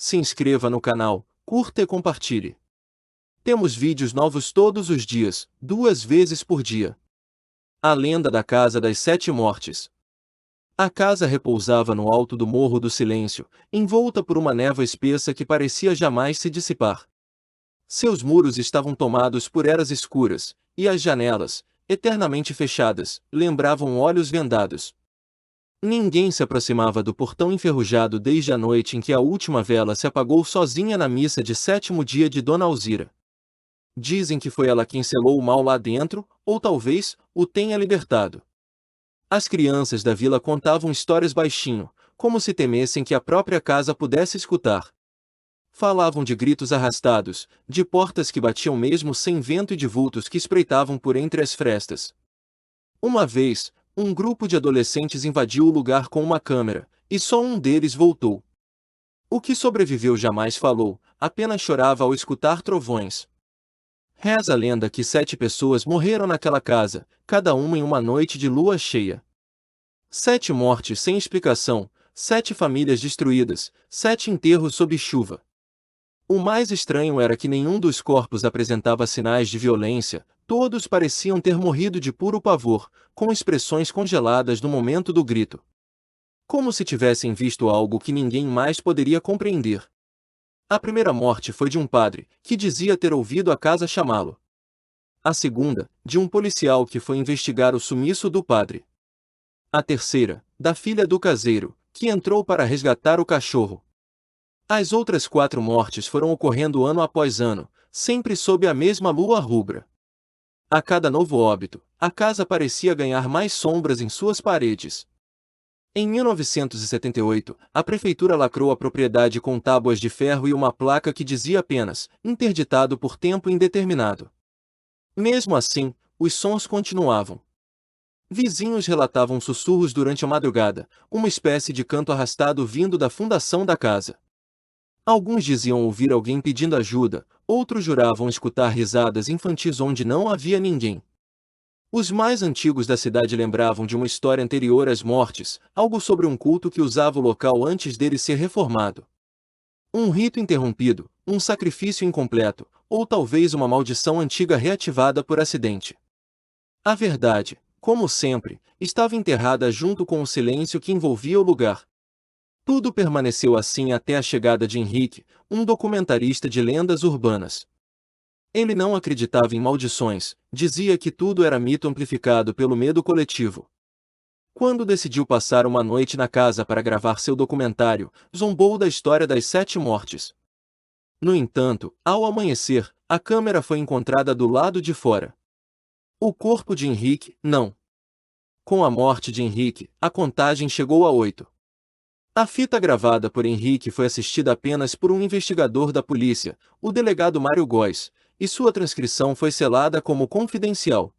se inscreva no canal, curta e compartilhe. Temos vídeos novos todos os dias, 2 vezes por dia. A lenda da Casa das Sete Mortes. A casa repousava no alto do Morro do Silêncio, envolta por uma névoa espessa que parecia jamais se dissipar. Seus muros estavam tomados por eras escuras, e as janelas, eternamente fechadas, lembravam olhos vendados. Ninguém se aproximava do portão enferrujado desde a noite em que a última vela se apagou sozinha na missa de 7º dia de Dona Alzira. Dizem que foi ela quem selou o mal lá dentro, ou talvez, o tenha libertado. As crianças da vila contavam histórias baixinho, como se temessem que a própria casa pudesse escutar. Falavam de gritos arrastados, de portas que batiam mesmo sem vento e de vultos que espreitavam por entre as frestas. Uma vez, um grupo de adolescentes invadiu o lugar com uma câmera, e só um deles voltou. O que sobreviveu jamais falou, apenas chorava ao escutar trovões. Reza a lenda que 7 pessoas morreram naquela casa, cada uma em uma noite de lua cheia. 7 mortes sem explicação, 7 famílias destruídas, 7 enterros sob chuva. O mais estranho era que nenhum dos corpos apresentava sinais de violência, todos pareciam ter morrido de puro pavor, com expressões congeladas no momento do grito. Como se tivessem visto algo que ninguém mais poderia compreender. A primeira morte foi de um padre, que dizia ter ouvido a casa chamá-lo. A segunda, de um policial que foi investigar o sumiço do padre. A terceira, da filha do caseiro, que entrou para resgatar o cachorro. As outras 4 mortes foram ocorrendo ano após ano, sempre sob a mesma lua rubra. A cada novo óbito, a casa parecia ganhar mais sombras em suas paredes. Em 1978, a prefeitura lacrou a propriedade com tábuas de ferro e uma placa que dizia apenas, interditado por tempo indeterminado. Mesmo assim, os sons continuavam. Vizinhos relatavam sussurros durante a madrugada, uma espécie de canto arrastado vindo da fundação da casa. Alguns diziam ouvir alguém pedindo ajuda, outros juravam escutar risadas infantis onde não havia ninguém. Os mais antigos da cidade lembravam de uma história anterior às mortes, algo sobre um culto que usava o local antes dele ser reformado. Um rito interrompido, um sacrifício incompleto, ou talvez uma maldição antiga reativada por acidente. A verdade, como sempre, estava enterrada junto com o silêncio que envolvia o lugar. Tudo permaneceu assim até a chegada de Henrique, um documentarista de lendas urbanas. Ele não acreditava em maldições, dizia que tudo era mito amplificado pelo medo coletivo. Quando decidiu passar uma noite na casa para gravar seu documentário, zombou da história das 7 mortes. No entanto, ao amanhecer, a câmera foi encontrada do lado de fora. O corpo de Henrique, não. Com a morte de Henrique, a contagem chegou a 8. A fita gravada por Henrique foi assistida apenas por um investigador da polícia, o delegado Mário Góes, e sua transcrição foi selada como confidencial.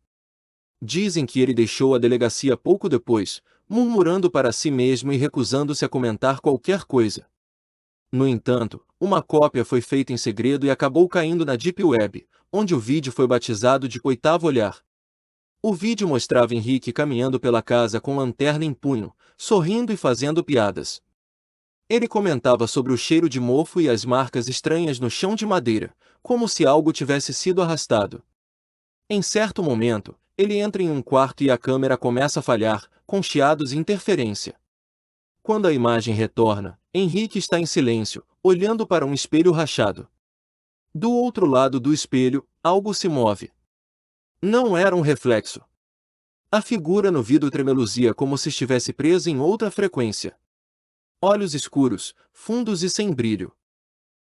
Dizem que ele deixou a delegacia pouco depois, murmurando para si mesmo e recusando-se a comentar qualquer coisa. No entanto, uma cópia foi feita em segredo e acabou caindo na Deep Web, onde o vídeo foi batizado de Oitavo Olhar. O vídeo mostrava Henrique caminhando pela casa com lanterna em punho, sorrindo e fazendo piadas. Ele comentava sobre o cheiro de mofo e as marcas estranhas no chão de madeira, como se algo tivesse sido arrastado. Em certo momento, ele entra em um quarto e a câmera começa a falhar, com chiados e interferência. Quando a imagem retorna, Henrique está em silêncio, olhando para um espelho rachado. Do outro lado do espelho, algo se move. Não era um reflexo. A figura no vidro tremeluzia como se estivesse presa em outra frequência. Olhos escuros, fundos e sem brilho.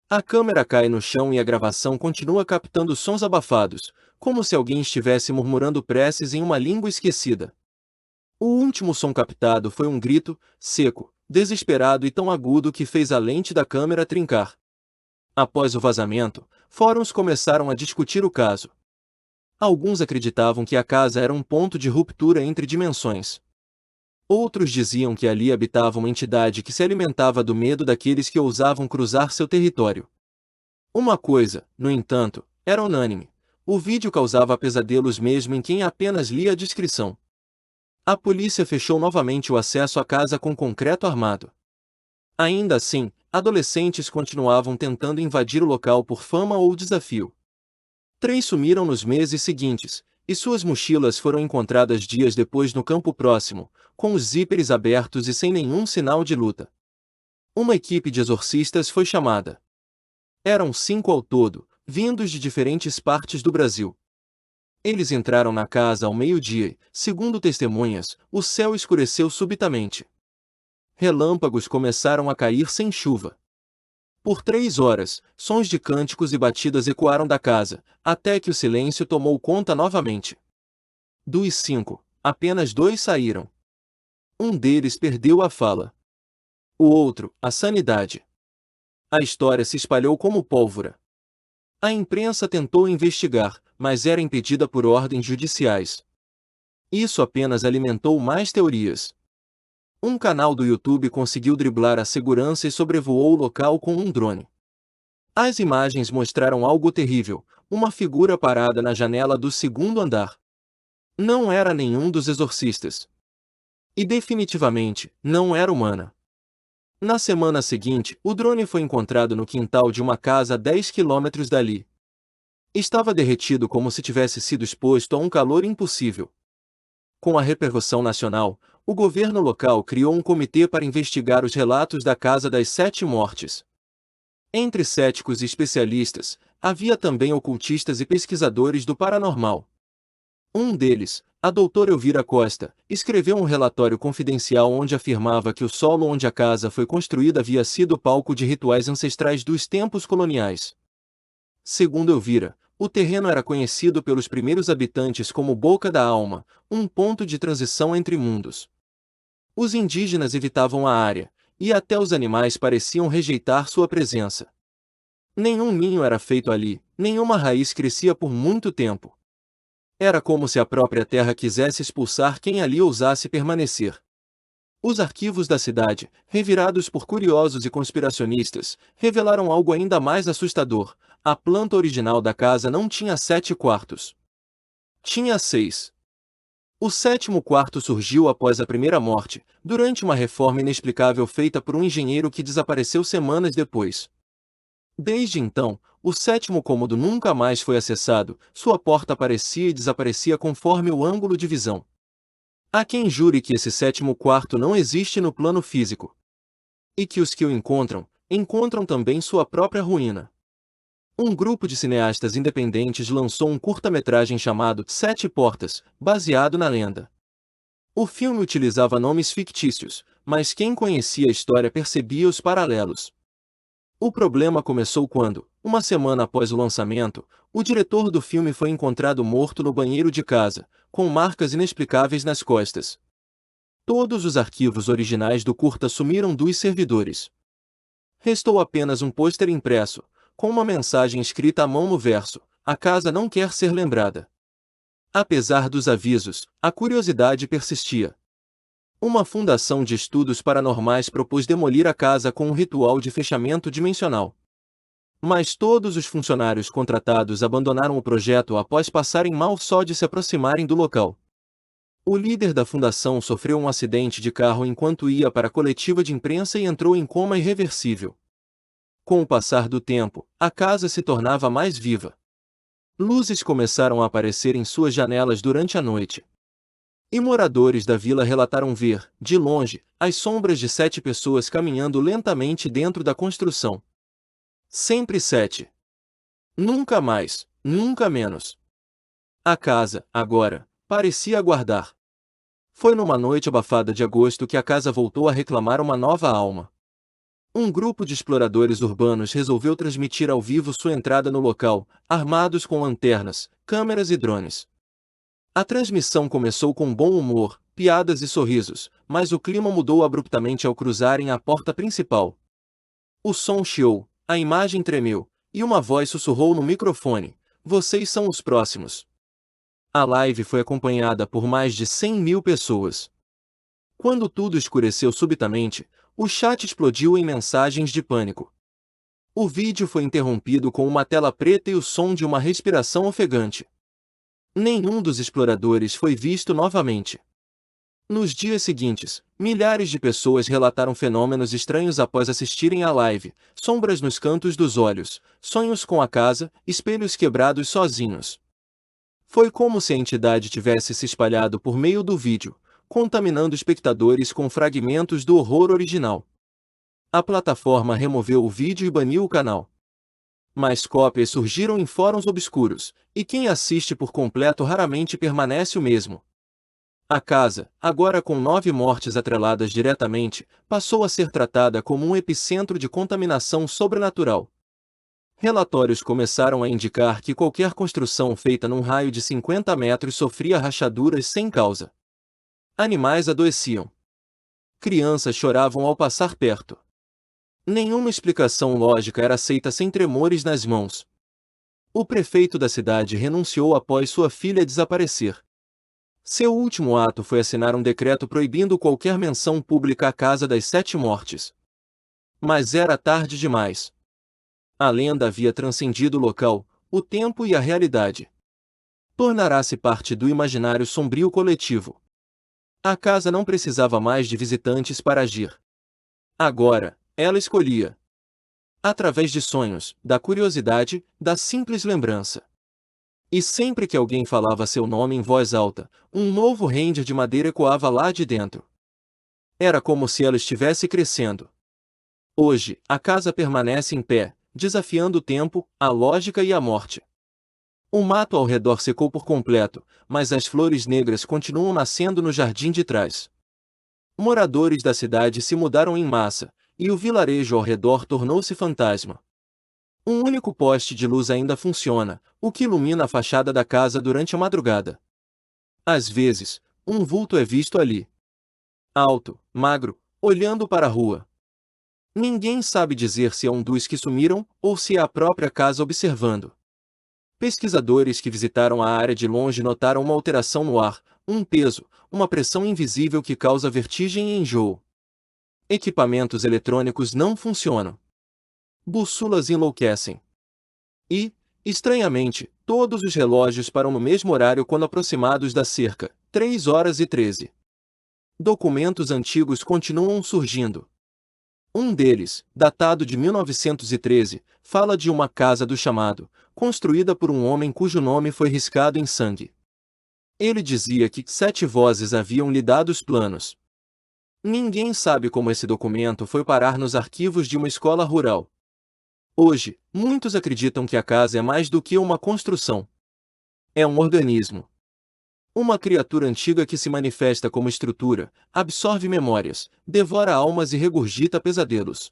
A câmera cai no chão e a gravação continua captando sons abafados, como se alguém estivesse murmurando preces em uma língua esquecida. O último som captado foi um grito, seco, desesperado e tão agudo que fez a lente da câmera trincar. Após o vazamento, fóruns começaram a discutir o caso. Alguns acreditavam que a casa era um ponto de ruptura entre dimensões. Outros diziam que ali habitava uma entidade que se alimentava do medo daqueles que ousavam cruzar seu território. Uma coisa, no entanto, era unânime: o vídeo causava pesadelos mesmo em quem apenas lia a descrição. A polícia fechou novamente o acesso à casa com concreto armado. Ainda assim, adolescentes continuavam tentando invadir o local por fama ou desafio. 3 sumiram nos meses seguintes, e suas mochilas foram encontradas dias depois no campo próximo, com os zíperes abertos e sem nenhum sinal de luta. Uma equipe de exorcistas foi chamada. Eram 5 ao todo, vindos de diferentes partes do Brasil. Eles entraram na casa ao meio-dia e, segundo testemunhas, o céu escureceu subitamente. Relâmpagos começaram a cair sem chuva. Por 3 horas, sons de cânticos e batidas ecoaram da casa, até que o silêncio tomou conta novamente. Dos 5, apenas 2 saíram. Um deles perdeu a fala. O outro, a sanidade. A história se espalhou como pólvora. A imprensa tentou investigar, mas era impedida por ordens judiciais. Isso apenas alimentou mais teorias. Um canal do YouTube conseguiu driblar a segurança e sobrevoou o local com um drone. As imagens mostraram algo terrível, uma figura parada na janela do 2º andar. Não era nenhum dos exorcistas. E definitivamente, não era humana. Na semana seguinte, o drone foi encontrado no quintal de uma casa a 10 quilômetros dali. Estava derretido como se tivesse sido exposto a um calor impossível. Com a repercussão nacional, o governo local criou um comitê para investigar os relatos da Casa das 7 Mortes. Entre céticos e especialistas, havia também ocultistas e pesquisadores do paranormal. Um deles, a doutora Elvira Costa, escreveu um relatório confidencial onde afirmava que o solo onde a casa foi construída havia sido palco de rituais ancestrais dos tempos coloniais. Segundo Elvira, o terreno era conhecido pelos primeiros habitantes como Boca da Alma, um ponto de transição entre mundos. Os indígenas evitavam a área, e até os animais pareciam rejeitar sua presença. Nenhum ninho era feito ali, nenhuma raiz crescia por muito tempo. Era como se a própria terra quisesse expulsar quem ali ousasse permanecer. Os arquivos da cidade, revirados por curiosos e conspiracionistas, revelaram algo ainda mais assustador: a planta original da casa não tinha 7 quartos. Tinha 6. O 7º quarto surgiu após a primeira morte, durante uma reforma inexplicável feita por um engenheiro que desapareceu semanas depois. Desde então, o 7º cômodo nunca mais foi acessado, sua porta aparecia e desaparecia conforme o ângulo de visão. Há quem jure que esse 7º quarto não existe no plano físico. E que os que o encontram, encontram também sua própria ruína. Um grupo de cineastas independentes lançou um curta-metragem chamado 7 Portas, baseado na lenda. O filme utilizava nomes fictícios, mas quem conhecia a história percebia os paralelos. O problema começou quando, uma semana após o lançamento, o diretor do filme foi encontrado morto no banheiro de casa, com marcas inexplicáveis nas costas. Todos os arquivos originais do curta sumiram dos servidores. Restou apenas um pôster impresso, com uma mensagem escrita à mão no verso: "A casa não quer ser lembrada". Apesar dos avisos, a curiosidade persistia. Uma fundação de estudos paranormais propôs demolir a casa com um ritual de fechamento dimensional. Mas todos os funcionários contratados abandonaram o projeto após passarem mal só de se aproximarem do local. O líder da fundação sofreu um acidente de carro enquanto ia para a coletiva de imprensa e entrou em coma irreversível. Com o passar do tempo, a casa se tornava mais viva. Luzes começaram a aparecer em suas janelas durante a noite. E moradores da vila relataram ver, de longe, as sombras de 7 pessoas caminhando lentamente dentro da construção. Sempre 7. Nunca mais, nunca menos. A casa, agora, parecia aguardar. Foi numa noite abafada de agosto que a casa voltou a reclamar uma nova alma. Um grupo de exploradores urbanos resolveu transmitir ao vivo sua entrada no local, armados com lanternas, câmeras e drones. A transmissão começou com bom humor, piadas e sorrisos, mas o clima mudou abruptamente ao cruzarem a porta principal. O som chiou, a imagem tremeu, e uma voz sussurrou no microfone: "Vocês são os próximos." A live foi acompanhada por mais de 100.000 pessoas. Quando tudo escureceu subitamente, o chat explodiu em mensagens de pânico. O vídeo foi interrompido com uma tela preta e o som de uma respiração ofegante. Nenhum dos exploradores foi visto novamente. Nos dias seguintes, milhares de pessoas relataram fenômenos estranhos após assistirem à live: sombras nos cantos dos olhos, sonhos com a casa, espelhos quebrados sozinhos. Foi como se a entidade tivesse se espalhado por meio do vídeo, contaminando espectadores com fragmentos do horror original. A plataforma removeu o vídeo e baniu o canal. Mas cópias surgiram em fóruns obscuros, e quem assiste por completo raramente permanece o mesmo. A casa, agora com 9 mortes atreladas diretamente, passou a ser tratada como um epicentro de contaminação sobrenatural. Relatórios começaram a indicar que qualquer construção feita num raio de 50 metros sofria rachaduras sem causa. Animais adoeciam. Crianças choravam ao passar perto. Nenhuma explicação lógica era aceita sem tremores nas mãos. O prefeito da cidade renunciou após sua filha desaparecer. Seu último ato foi assinar um decreto proibindo qualquer menção pública à Casa das 7 Mortes. Mas era tarde demais. A lenda havia transcendido o local, o tempo e a realidade. Tornará-se parte do imaginário sombrio coletivo. A casa não precisava mais de visitantes para agir. Agora, ela escolhia. Através de sonhos, da curiosidade, da simples lembrança. E sempre que alguém falava seu nome em voz alta, um novo render de madeira ecoava lá de dentro. Era como se ela estivesse crescendo. Hoje, a casa permanece em pé, desafiando o tempo, a lógica e a morte. O mato ao redor secou por completo, mas as flores negras continuam nascendo no jardim de trás. Moradores da cidade se mudaram em massa, e o vilarejo ao redor tornou-se fantasma. Um único poste de luz ainda funciona, o que ilumina a fachada da casa durante a madrugada. Às vezes, um vulto é visto ali. Alto, magro, olhando para a rua. Ninguém sabe dizer se é um dos que sumiram, ou se é a própria casa observando. Pesquisadores que visitaram a área de longe notaram uma alteração no ar, um peso, uma pressão invisível que causa vertigem e enjoo. Equipamentos eletrônicos não funcionam. Bússolas enlouquecem. E, estranhamente, todos os relógios param no mesmo horário quando aproximados da cerca, 3h13. Documentos antigos continuam surgindo. Um deles, datado de 1913, fala de uma casa do chamado, construída por um homem cujo nome foi riscado em sangue. Ele dizia que 7 vozes haviam lhe dado os planos. Ninguém sabe como esse documento foi parar nos arquivos de uma escola rural. Hoje, muitos acreditam que a casa é mais do que uma construção. É um organismo. Uma criatura antiga que se manifesta como estrutura, absorve memórias, devora almas e regurgita pesadelos.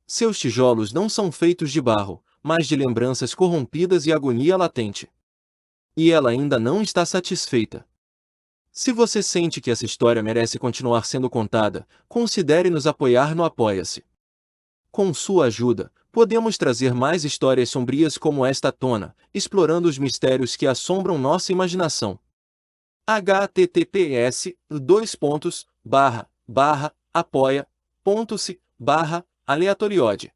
Seus tijolos não são feitos de barro, mas de lembranças corrompidas e agonia latente. E ela ainda não está satisfeita. Se você sente que essa história merece continuar sendo contada, considere nos apoiar no Apoia-se. Com sua ajuda, podemos trazer mais histórias sombrias como esta à tona, explorando os mistérios que assombram nossa imaginação. https://apoia.se/aleatoriode